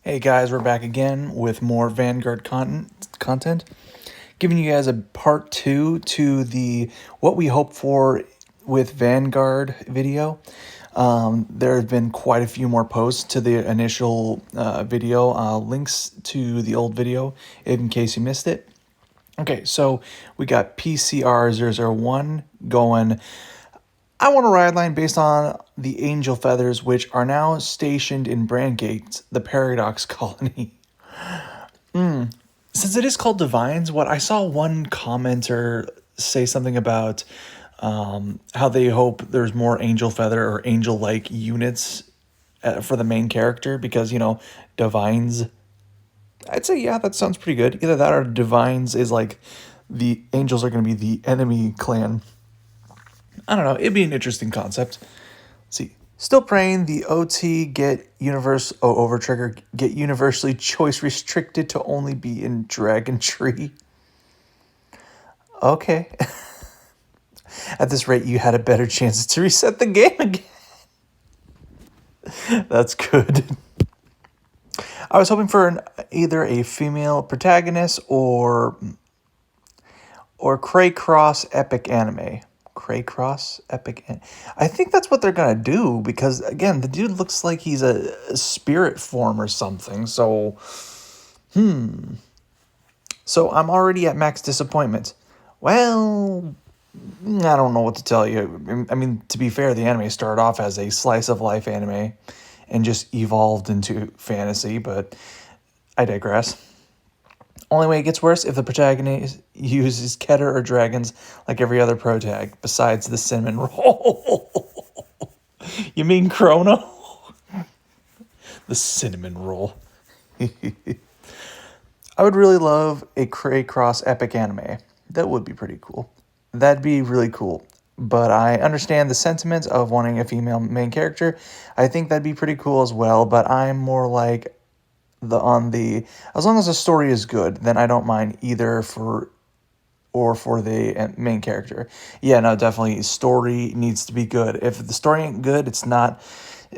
Hey guys, we're back again with more Vanguard content, giving you guys a part 2 to the what we hope for with Vanguard video. There have been quite a few more posts to the initial video, links to the old video in case you missed it. Okay, so we got PCR001 going. I want a ride line based on the angel feathers, which are now stationed in Brandgate, the Paradox Colony. Since it is called DivineZ, what I saw one commenter say something about how they hope there's more angel feather or angel-like units for the main character because, DivineZ. I'd say, yeah, that sounds pretty good. Either that or DivineZ is like the angels are going to be the enemy clan. I don't know. It'd be an interesting concept. Let's see. Still praying the OT get universally choice restricted to only be in Dragon Tree. Okay. At this rate, you had a better chance to reset the game again. That's good. I was hoping for either a female protagonist or Craycross epic anime. Craycross epic. I think that's what they're gonna do because again, the dude looks like he's a spirit form or something. So I'm already at max disappointment. Well, I don't know what to tell you. I mean, to be fair, the anime started off as a slice of life anime and just evolved into fantasy, but I digress. Only way it gets worse if the protagonist uses Keter or dragons like every other protag, besides the cinnamon roll. You mean Chrono? The cinnamon roll. I would really love a Craycross epic anime. That would be pretty cool. That'd be really cool. But I understand the sentiments of wanting a female main character. I think that'd be pretty cool as well, but I'm more like as long as the story is good, then I don't mind either for the main character. Yeah, no, definitely story needs to be good. If the story ain't good, it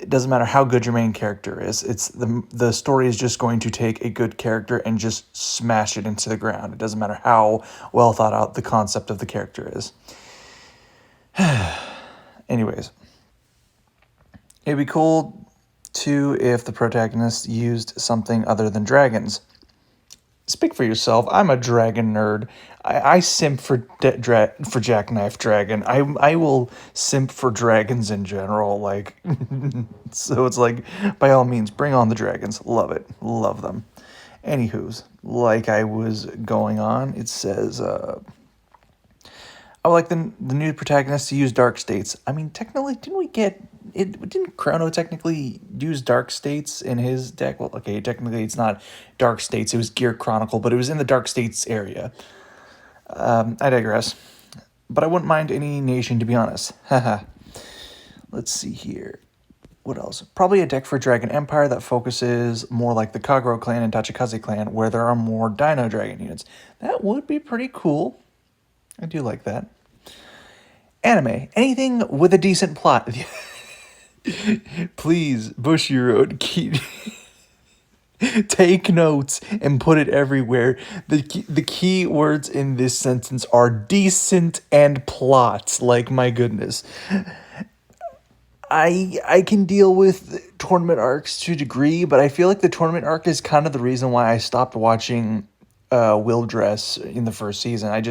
doesn't matter how good your main character is. It's the story is just going to take a good character and just smash it into the ground. It doesn't matter how well thought out the concept of the character is. Anyways, it'd be cool too if the protagonist used something other than dragons. Speak for yourself. I'm a dragon nerd. I simp for Jackknife Dragon. I will simp for dragons in general. Like, so it's like, by all means, bring on the dragons. Love it. Love them. Anywho's, like I was going on, it says, I would like the new protagonist to use dark states. I mean, technically, didn't Chrono technically use dark states in his deck? Well, okay, technically it's not dark states. It was Gear Chronicle, but it was in the dark states area. I digress. But I wouldn't mind any nation, to be honest. Haha. Let's see here. What else? Probably a deck for Dragon Empire that focuses more like the Kagero clan and Tachikaze clan, where there are more Dino Dragon units. That would be pretty cool. I do like that. Anime. Anything with a decent plot. Please, Bushiroad, take notes and put it everywhere. The key words in this sentence are decent and plot. Like, my goodness. I can deal with tournament arcs to a degree, but I feel like the tournament arc is kind of the reason why I stopped watching Will Dress in the first season.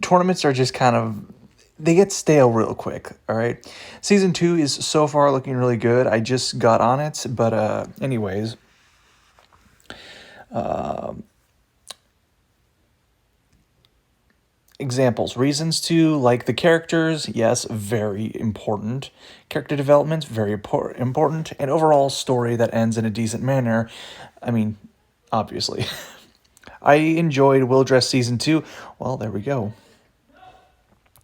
Tournaments are just kind of, they get stale real quick, all right? Season 2 is so far looking really good. I just got on it, but anyways. Examples. Reasons to like the characters, yes, very important. Character development, very important. And overall story that ends in a decent manner, I mean, obviously. I enjoyed Will Dress Season 2. Well, there we go.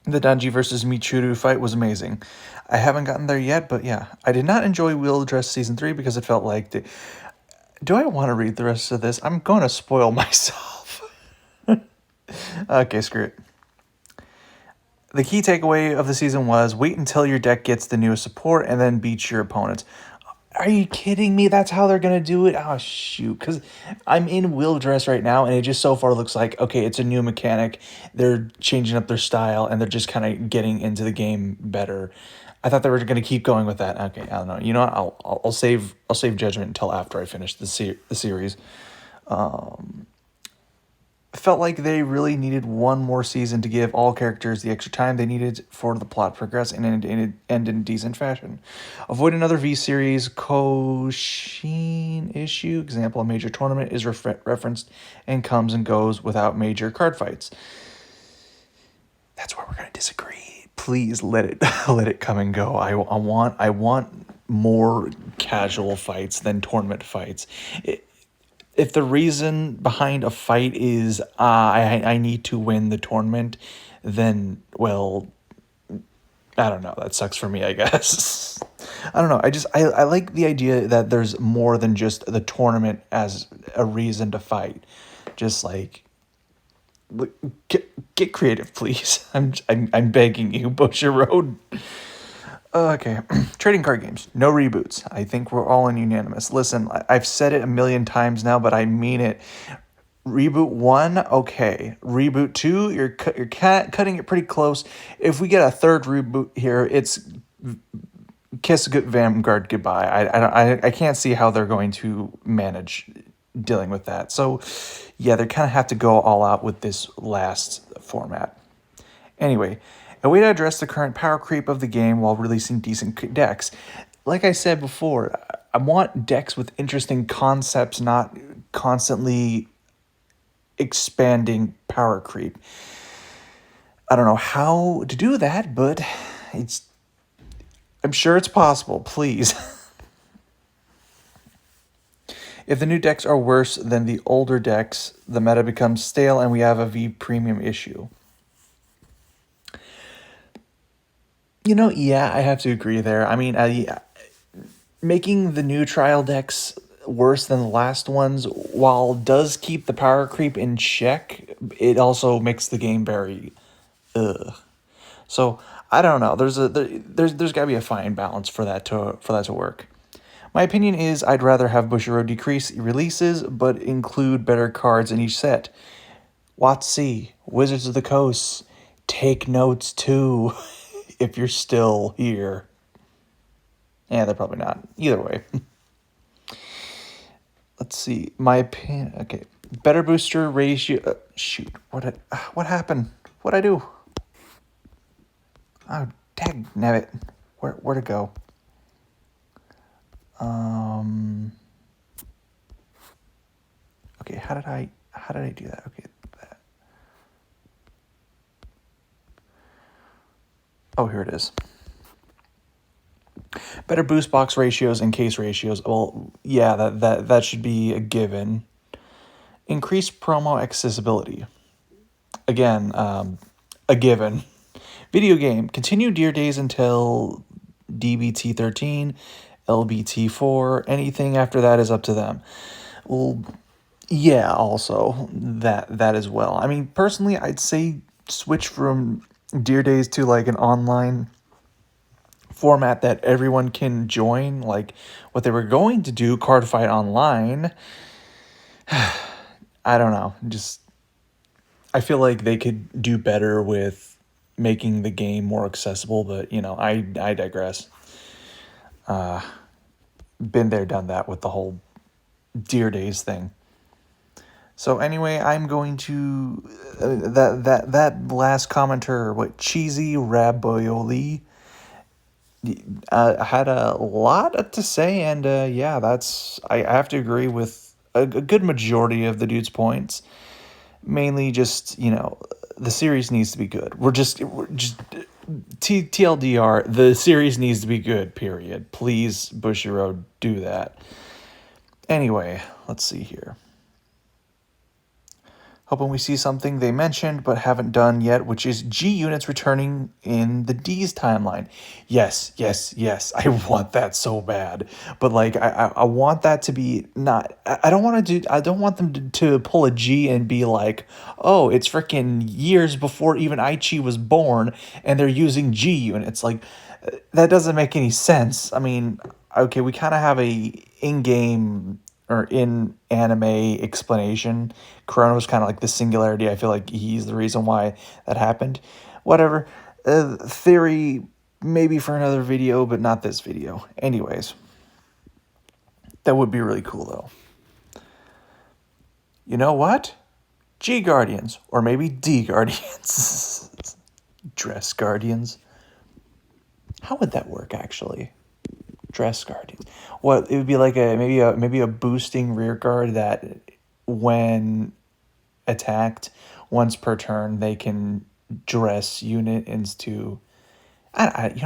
The Danji versus Michiru fight was amazing. I haven't gotten there yet, but yeah. I did not enjoy Will Dress Season 3 because it felt like... Do I want to read the rest of this? I'm going to spoil myself. Okay, screw it. The key takeaway of the season was wait until your deck gets the newest support and then beat your opponents. Are you kidding me? That's how they're gonna do it? Oh shoot! Because I'm in wheel dress right now, and it just so far looks like okay, it's a new mechanic. They're changing up their style, and they're just kind of getting into the game better. I thought they were gonna keep going with that. Okay, I don't know. You know what? I'll save judgment until after I finish the series. Felt like they really needed one more season to give all characters the extra time they needed for the plot to progress and end in decent fashion. Avoid another V series Koshin issue. Example: a major tournament is referenced and comes and goes without major card fights. That's where we're gonna disagree. Please let it let it come and go. I want more casual fights than tournament fights. If the reason behind a fight is I need to win the tournament, then well, I don't know. That sucks for me, I guess. I don't know. I like the idea that there's more than just the tournament as a reason to fight. Just like get creative, please. I'm begging you, Bushiroad. Okay, trading card games, no reboots. I think we're all in unanimous. Listen, I've said it a million times now, but I mean it. Reboot 1, okay. Reboot 2, you're cutting it pretty close. If we get a third reboot here, it's kiss Vanguard goodbye. I can't see how they're going to manage dealing with that. So, yeah, they kind of have to go all out with this last format. Anyway, a way to address the current power creep of the game while releasing decent decks. Like I said before, I want decks with interesting concepts, not constantly expanding power creep. I don't know how to do that, but I'm sure it's possible. Please. If the new decks are worse than the older decks, the meta becomes stale and we have a V premium issue. You know, yeah, I have to agree there. I mean, making the new trial decks worse than the last ones, while does keep the power creep in check, it also makes the game very ugh. So I don't know. There's got to be a fine balance for that to work. My opinion is I'd rather have Bushiroad decrease releases, but include better cards in each set. WotC, Wizards of the Coast, take notes too, if you're still here. Yeah, they're probably not. Either way. Let's see. My opinion. Okay. Better booster ratio. Shoot. What happened? What'd I do? Oh, dang nabbit. Where'd it go? Okay, how did I do that? Okay. Oh, here it is. Better boost box ratios and case ratios. Well, yeah, that should be a given. Increased promo accessibility. Again, a given. Video game. Continue Dear Days until DBT 13, LBT 4. Anything after that is up to them. Well, yeah, also that as well. I mean, personally, I'd say switch from Dear Days to like an online format that everyone can join, like what they were going to do, Cardfight Online. I don't know. Just I feel like they could do better with making the game more accessible, but you know, I digress. Been there, done that with the whole Dear Days thing. So anyway, I'm going to that last commenter, what cheesy Raboyoli, had a lot to say, and yeah, I have to agree with a good majority of the dude's points. Mainly, just you know, the series needs to be good. We're just TLDR. The series needs to be good. Period. Please, Bushiroad, do that. Anyway, let's see here. Hoping we see something they mentioned but haven't done yet, which is G units returning in the D's timeline. Yes. I want that so bad. But like I want that to be not I don't want them to pull a G and be like, "Oh, it's freaking years before even Aichi was born and they're using G units." Like that doesn't make any sense. I mean, okay, we kind of have a in-game or in-anime explanation. Corona was kind of like the singularity. I feel like he's the reason why that happened. Whatever. Theory maybe for another video, but not this video. Anyways, that would be really cool, though. You know what? G Guardians, or maybe D Guardians. Dress Guardians. How would that work, actually? Dress Guardians. What, it would be like maybe a boosting rear guard that when attacked once per turn they can dress unit into. I'm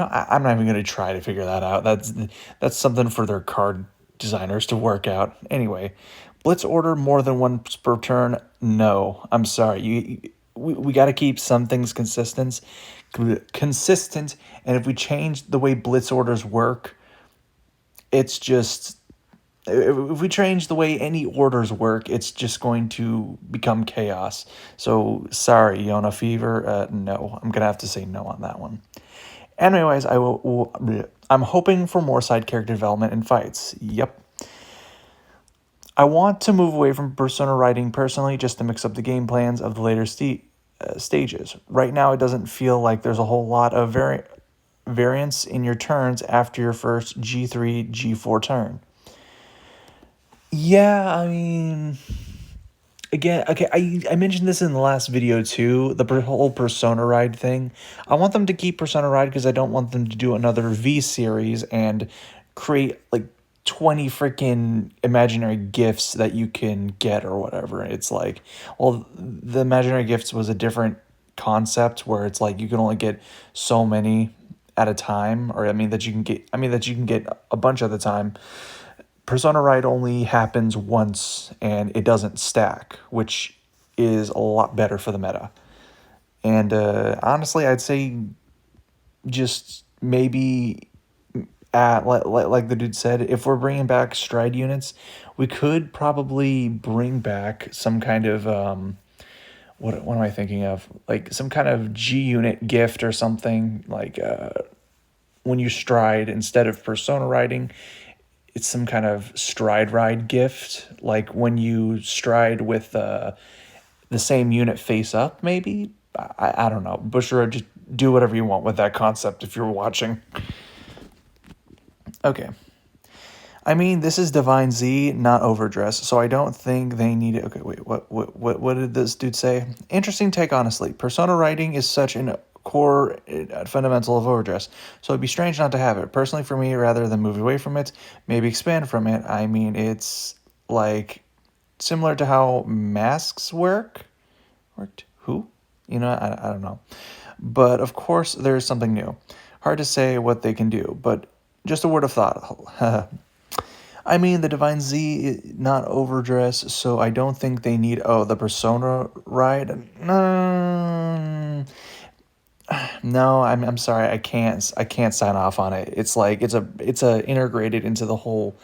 not even gonna try to figure that out. That's something for their card designers to work out. Anyway, blitz order more than once per turn. No, I'm sorry. We got to keep some things consistent, and if we change the way blitz orders work, it's just, if we change the way any orders work, it's just going to become chaos. So sorry, Yona Fever. No, I'm gonna have to say no on that one. Anyways, I'm hoping for more side character development and fights. Yep. I want to move away from persona writing personally, just to mix up the game plans of the later stages. Right now, it doesn't feel like there's a whole lot of variance in your turns after your first G3, G4 turn. Yeah, I mean, again, okay, I mentioned this in the last video too, the whole Persona Ride thing. I want them to keep Persona Ride because I don't want them to do another V series and create like 20 freaking imaginary gifts that you can get or whatever. It's like, well, the imaginary gifts was a different concept where it's like you can only get so many at a time, or that you can get a bunch at a time. Persona Ride only happens once and it doesn't stack, which is a lot better for the meta. And honestly, I'd say just maybe like the dude said, if we're bringing back stride units, we could probably bring back some kind of what am I thinking of? Like some kind of G unit gift or something, like when you stride instead of persona riding, it's some kind of stride ride gift, like when you stride with the same unit face up, maybe. I don't know. Bushiroad, just do whatever you want with that concept if you're watching. Okay. I mean, this is DivineZ, not Overdress, so I don't think they need it. Okay, wait, what did this dude say? Interesting take, honestly. Persona writing is such an core fundamental of Overdress, so it'd be strange not to have it. Personally, for me, rather than move away from it, maybe expand from it. I mean, it's like similar to how masks worked. Who? I don't know. But of course, there is something new. Hard to say what they can do, but just a word of thought. I mean, the DivineZ, not Overdress, so I don't think they need, the Persona ride. No, I'm sorry, I can't sign off on it. It's like it's a integrated into the whole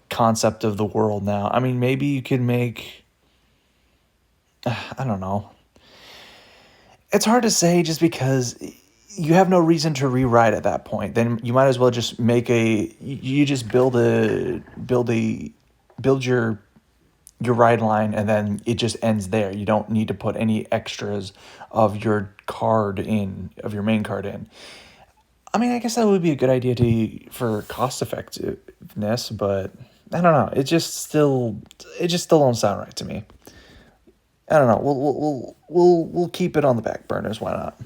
concept of the world now. I mean, maybe you could make, I don't know. It's hard to say just because you have no reason to rewrite at that point. Then you might as well just you just build your ride line, and then it just ends there. You don't need to put any extras of your main card in. I mean, I guess that would be a good idea for cost effectiveness, but I don't know. It just still don't sound right to me. I don't know. We'll keep it on the back burners. Why not?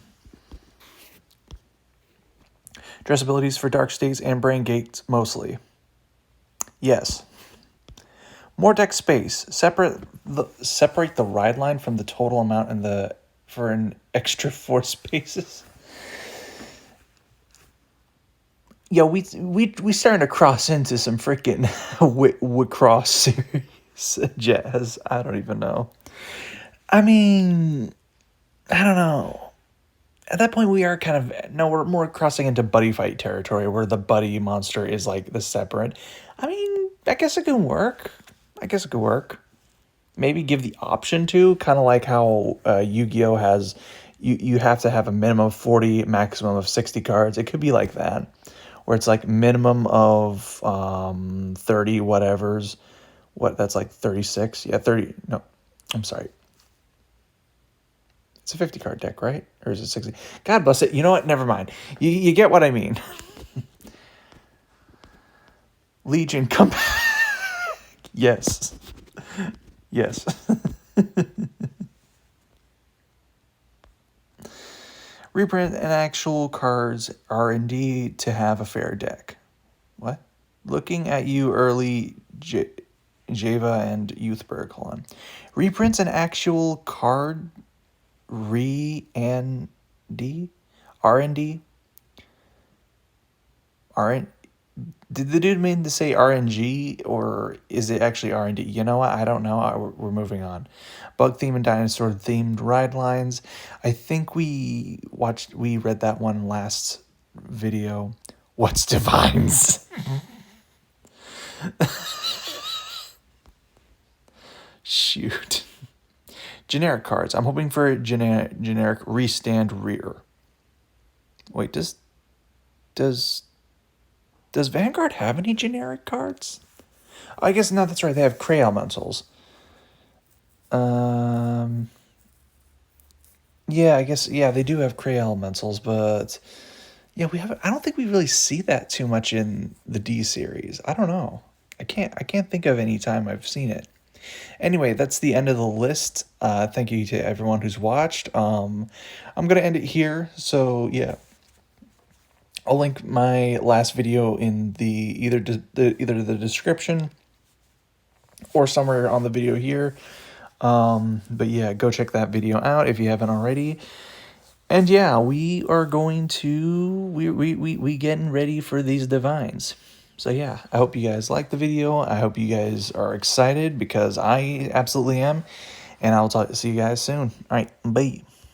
Dress abilities for Dark States and Brain Gates mostly. Yes. More deck space. Separate the ride line from the total amount for an extra 4 spaces. Yeah, we starting to cross into some freaking Wicross series jazz. I don't even know. I mean, I don't know. At that point, we're more crossing into Buddyfight territory, where the Buddy monster is like the separate. I mean, I guess it can work. Maybe give the option to, kind of like how Yu-Gi-Oh has, you have to have a minimum of 40, maximum of 60 cards. It could be like that. where it's like minimum of 30 whatevers. What, that's like 36? Yeah, 30. No, I'm sorry. It's a 50 card deck, right? Or is it 60? God bless it. You know what? Never mind. You get what I mean. Legion, come back. Yes. Yes. Reprint and actual cards R&D to have a fair deck. What? Looking at you early, Java and Youthberg. Hold on. Reprints an actual card R&D? R&D? Did the dude mean to say RNG, or is it actually R&D? You know what? I don't know. We're moving on. Bug theme and dinosaur themed ride lines. I think we read that one last video. What's DivineZ? Shoot. Generic cards. I'm hoping for a generic restand rear. Wait, does Vanguard have any generic cards? I guess no, that's right. They have Cray Elementals. Yeah, I guess, yeah, they do have Cray Elementals, but yeah, I don't think we really see that too much in the D series. I don't know. I can't think of any time I've seen it. Anyway, that's the end of the list. Thank you to everyone who's watched. I'm gonna end it here. So yeah, I'll link my last video in either the description or somewhere on the video here. But yeah, go check that video out if you haven't already. And yeah, we are going to we getting ready for these DivineZ. So yeah, I hope you guys like the video. I hope you guys are excited, because I absolutely am. And I'll see you guys soon. All right, bye.